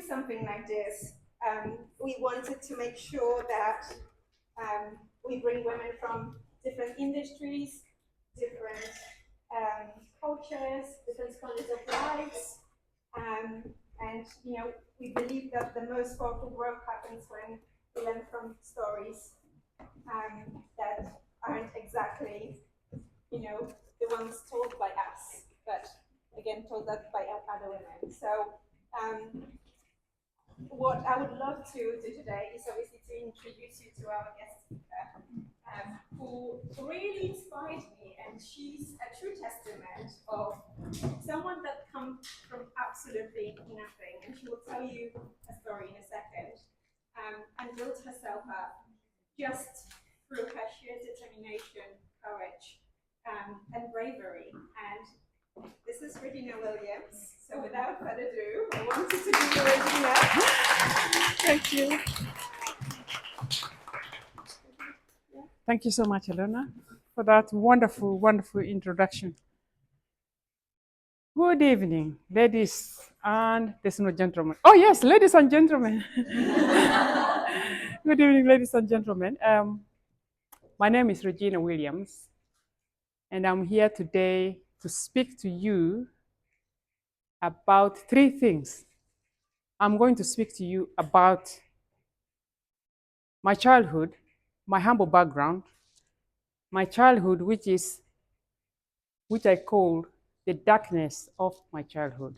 something like this. We wanted to make sure that we bring women from different industries, different cultures, different scholars of lives, and we believe that the most powerful growth happens when we learn from stories that aren't exactly, the ones told by us, but again told that by other women. So what I would love to do today is obviously to introduce you to our guest speaker, who really inspired me, and she's a true testament of someone that comes from absolutely nothing, and she will tell you a story in a second, and built herself up just through her sheer determination, courage, and bravery. And this is Regina Williams. So without further ado, I wanted to give you Regina. Thank you. Thank you so much, Elena, for that wonderful, wonderful introduction. Good evening, ladies and there's no gentlemen. Oh yes, ladies and gentlemen. Good evening, ladies and gentlemen. My name is Regina Williams, and I'm here today to speak to you about three things. I'm going to speak to you about my childhood, my humble background, my childhood, which I call the darkness of my childhood.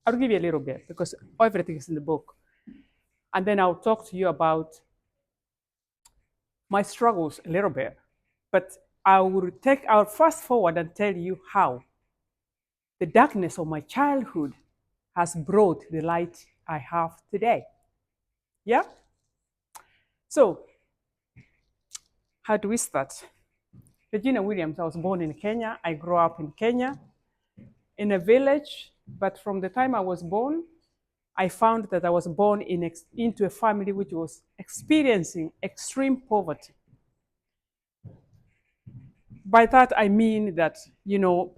I'll give you a little bit because everything is in the book. And then I'll talk to you about my struggles a little bit. But I'll fast forward and tell you how the darkness of my childhood has brought the light I have today. Yeah? So, how do we start? Regina Williams, I was born in Kenya. I grew up in Kenya in a village, but from the time I was born, I found that I was born into a family which was experiencing extreme poverty. By that, I mean that,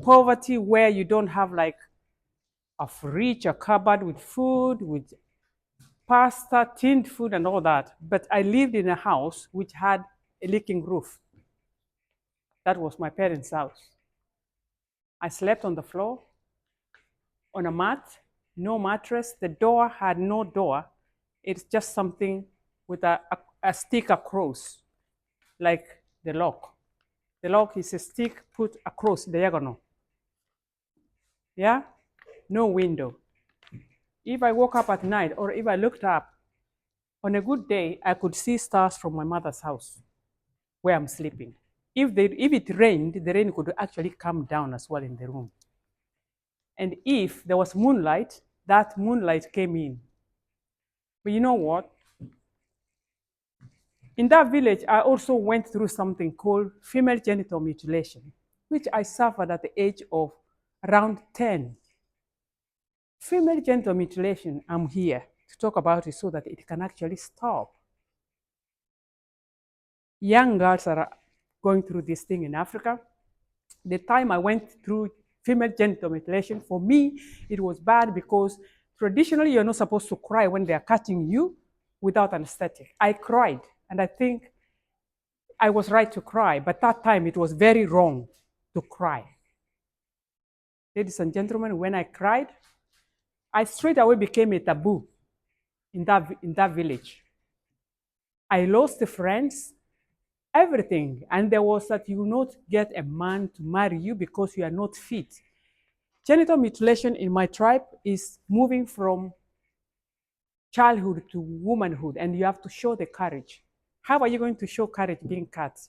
poverty where you don't have like a fridge, a cupboard with food, with pasta, tinned food, and all that. But I lived in a house which had a leaking roof. That was my parents' house. I slept on the floor, on a mat, no mattress. The door had no door. It's just something with a stick across, like the lock. The lock is a stick put across diagonal. Yeah? No window. If I woke up at night or if I looked up, on a good day, I could see stars from my mother's house where I'm sleeping. If it rained, the rain could actually come down as well in the room. And if there was moonlight, that moonlight came in. But you know what? In that village, I also went through something called female genital mutilation, which I suffered at the age of around 10. Female genital mutilation, I'm here to talk about it so that it can actually stop. Young girls are going through this thing in Africa. The time I went through female genital mutilation, for me, it was bad because traditionally you're not supposed to cry when they're cutting you without anesthetic. I cried, and I think I was right to cry, but that time it was very wrong to cry. Ladies and gentlemen, when I cried, I straight away became a taboo in that village. I lost the friends, everything. And there was that you will not get a man to marry you because you are not fit. Genital mutilation in my tribe is moving from childhood to womanhood, and you have to show the courage. How are you going to show courage being cut?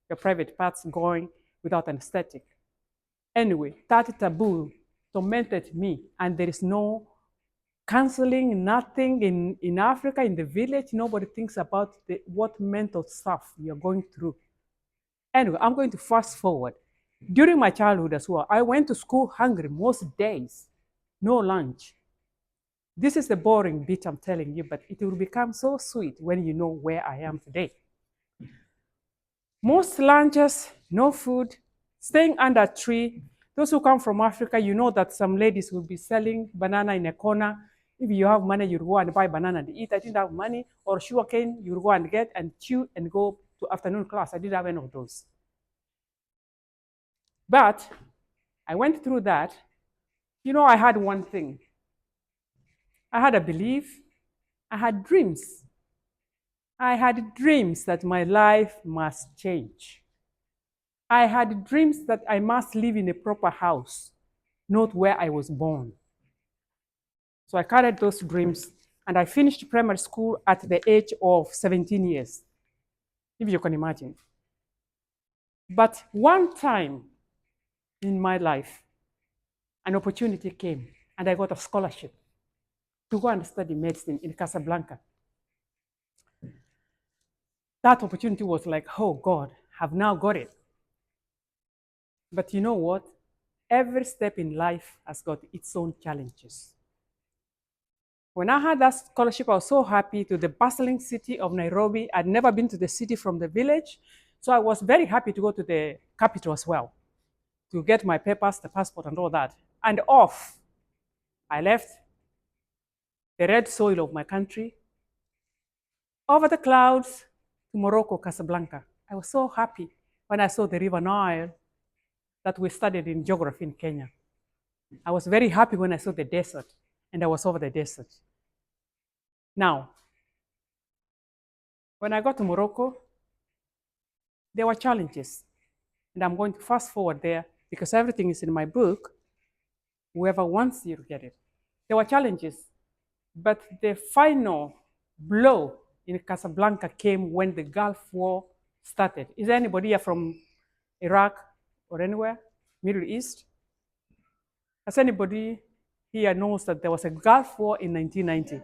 Your private parts going without anesthetic. Anyway, that taboo tormented me, and there is no counseling, nothing in Africa, in the village. Nobody thinks about what mental stuff you're going through. Anyway, I'm going to fast forward. During my childhood as well, I went to school hungry most days, no lunch. This is the boring bit I'm telling you, but it will become so sweet when you know where I am today. Most lunches, no food, staying under a tree. Those who come from Africa, you know that some ladies will be selling banana in a corner. If you have money, you go and buy banana and eat. I didn't have money. Or sugarcane, you go and get and chew and go to afternoon class. I didn't have any of those. But I went through that. I had one thing. I had a belief. I had dreams. I had dreams that my life must change. I had dreams that I must live in a proper house, not where I was born. So I carried those dreams, and I finished primary school at the age of 17 years, if you can imagine. But one time in my life, an opportunity came, and I got a scholarship to go and study medicine in Casablanca. That opportunity was like, oh God, I've now got it. But you know what? Every step in life has got its own challenges. When I had that scholarship, I was so happy to the bustling city of Nairobi. I'd never been to the city from the village. So I was very happy to go to the capital as well, to get my papers, the passport, and all that. And off, I left the red soil of my country, over the clouds to Morocco, Casablanca. I was so happy when I saw the River Nile that we studied in geography in Kenya. I was very happy when I saw the desert, and I was over the desert. Now, when I got to Morocco, there were challenges. And I'm going to fast forward there because everything is in my book. Whoever wants you to get it. There were challenges, but the final blow in Casablanca came when the Gulf War started. Is there anybody here from Iraq or anywhere? Middle East? Has anybody here knows that there was a Gulf War in 1990?